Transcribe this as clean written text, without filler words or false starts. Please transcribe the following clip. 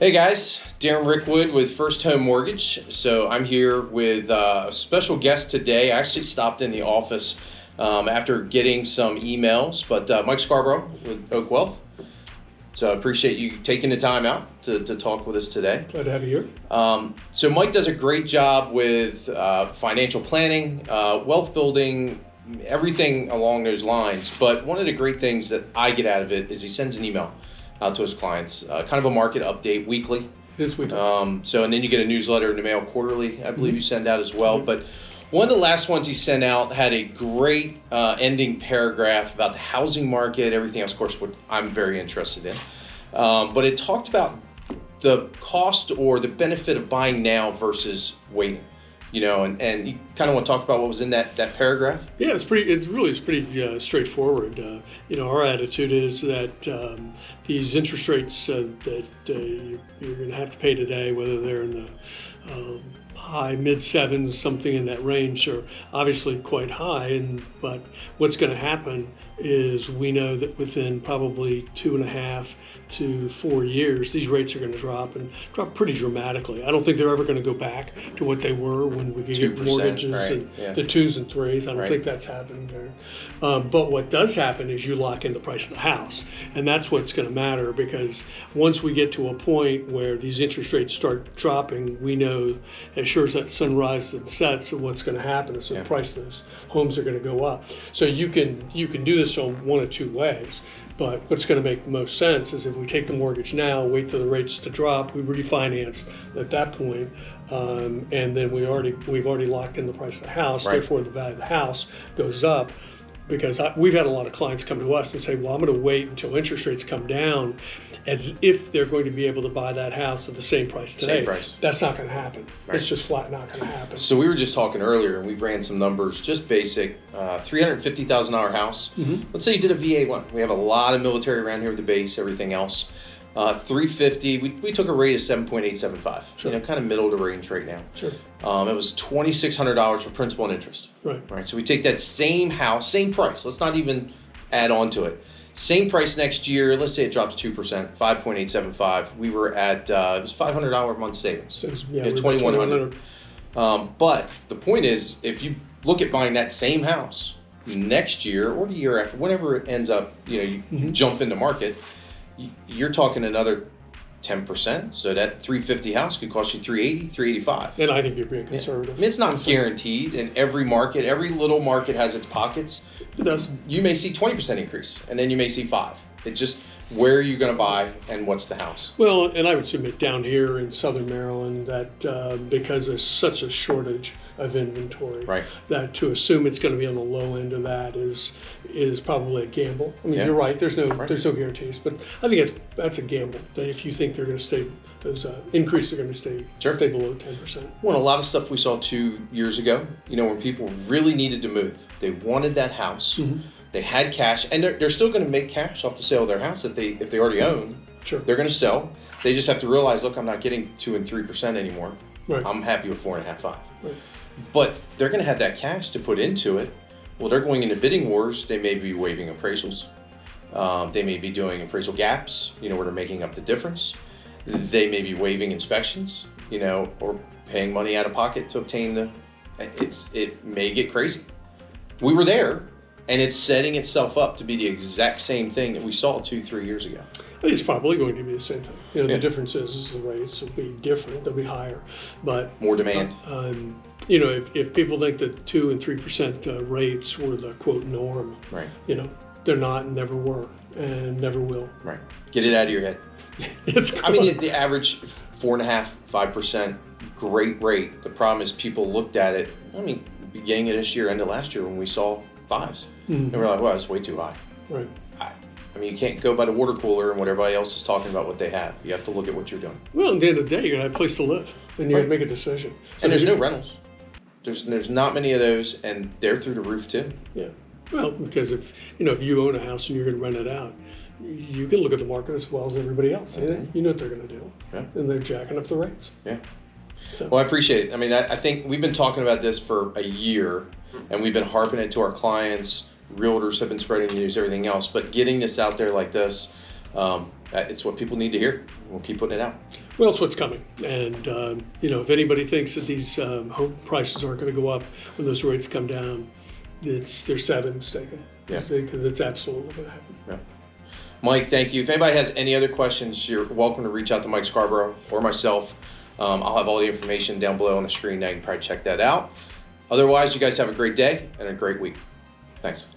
Hey guys, Darren Rickwood with First Home Mortgage. So I'm here with a special guest today. I actually stopped in the office after getting some emails, but Mike Scarborough with Oak Wealth. So I appreciate you taking the time out to talk with us today. Glad to have you here. So Mike does a great job with financial planning, wealth building, everything along those lines. But one of the great things that I get out of it is he sends an email out to his clients, kind of a market update weekly. This week. And then you get a newsletter in the mail quarterly, I believe you send out as well. But one of the last ones he sent out had a great ending paragraph about the housing market, everything else, of course, what I'm very interested in. But it talked about the cost or the benefit of buying now versus waiting. You know, and you kind of want to talk about what was in that paragraph? Yeah, it's pretty straightforward. Our attitude is that these interest rates that you're going to have to pay today, whether they're in the high mid sevens, something in that range, are obviously quite high. But what's going to happen is we know that within probably 2.5 to 4 years, these rates are going to drop pretty dramatically. I don't think they're ever going to go back to what they were when we could get mortgages and the 2s and 3s. I don't think that's happened there. But what does happen is you lock in the price of the house, and that's what's going to matter, because once we get to a point where these interest rates start dropping, we know as sure as that sun rises and sets what's going to happen is the price of those homes are going to go up. So you can do this on one of two ways. But what's going to make the most sense is if we take the mortgage now, wait for the rates to drop, we refinance at that point, and then we've already locked in the price of the house. Therefore, the value of the house goes up. Because we've had a lot of clients come to us and say, well, I'm going to wait until interest rates come down, as if they're going to be able to buy that house at the same price today. Same price. That's not going to happen. It's just flat not going to happen. So we were just talking earlier, and we ran some numbers, just basic, $350,000 house. Let's say you did a VA one. We have a lot of military around here with the base, everything else. 350. We took a rate of 7.875. Sure. Kind of middle of the range right now. Sure. It was $2,600 for principal and interest. Right. So we take that same house, same price. Let's not even add on to it. Same price next year. Let's say it drops 2%, 5.875. We were at it was $500 a month savings. So $2,100. But the point is, if you look at buying that same house next year or the year after, whenever it ends up, you jump in the market, you're talking another 10%. So that 350 house could cost you 380, 385. And I think you're being conservative. I mean, it's not guaranteed, and every little market has its pockets. It does. You may see 20% increase, and then you may see 5. It's just where are you going to buy and what's the house. Well, and I would submit down here in Southern Maryland that because there's such a shortage of inventory, that to assume it's going to be on the low end of that is probably a gamble. I mean, you're right. There's no guarantees, but I think that's a gamble. That if you think they're going to stay, those increases are going to stay below 10%. Well, a lot of stuff we saw 2 years ago. When people really needed to move, they wanted that house. They had cash, and they're still going to make cash off the sale of their house if they already own. Sure. They're going to sell. They just have to realize, look, I'm not getting 2 and 3% anymore. I'm happy with 4.5, 5. But they're going to have that cash to put into it. Well, they're going into bidding wars. They may be waiving appraisals. They may be doing appraisal gaps, where they're making up the difference. They may be waiving inspections, or paying money out of pocket to obtain it may get crazy. We were there, and it's setting itself up to be the exact same thing that we saw 2-3 years ago. I think it's probably going to be the same thing. The difference is the rates will be different. They'll be higher, but more demand. If people think that 2 and 3% rates were the quote norm, they're not and never were and never will. Right. Get it out of your head. I mean, the average 4.5, 5%, great rate. The problem is people looked at it. I mean, beginning of this year, end of last year, when we saw 5s, and we're like, well, it's way too high. Right. I mean, you can't go by the water cooler and what everybody else is talking about what they have. You have to look at what you're doing. Well, at the end of the day, you're going to have a place to live, and you have to make a decision. So and there's no rentals. There's not many of those, and they're through the roof too. Yeah. Well, because if you own a house and you're going to rent it out, you can look at the market as well as everybody else. You know what they're going to do, and they're jacking up the rates. Yeah. So. Well, I appreciate it. I mean, I think we've been talking about this for a year, and we've been harping it to our clients. Realtors have been spreading the news, everything else, but getting this out there like this, It's what people need to hear. We'll keep putting it out. Well, it's what's coming. And, if anybody thinks that these home prices aren't going to go up when those rates come down, they're sadly mistaken. Yeah. Because it's absolutely going to happen. Yeah. Mike, thank you. If anybody has any other questions, you're welcome to reach out to Mike Scarborough or myself. I'll have all the information down below on the screen now. You can probably check that out. Otherwise, you guys have a great day and a great week. Thanks.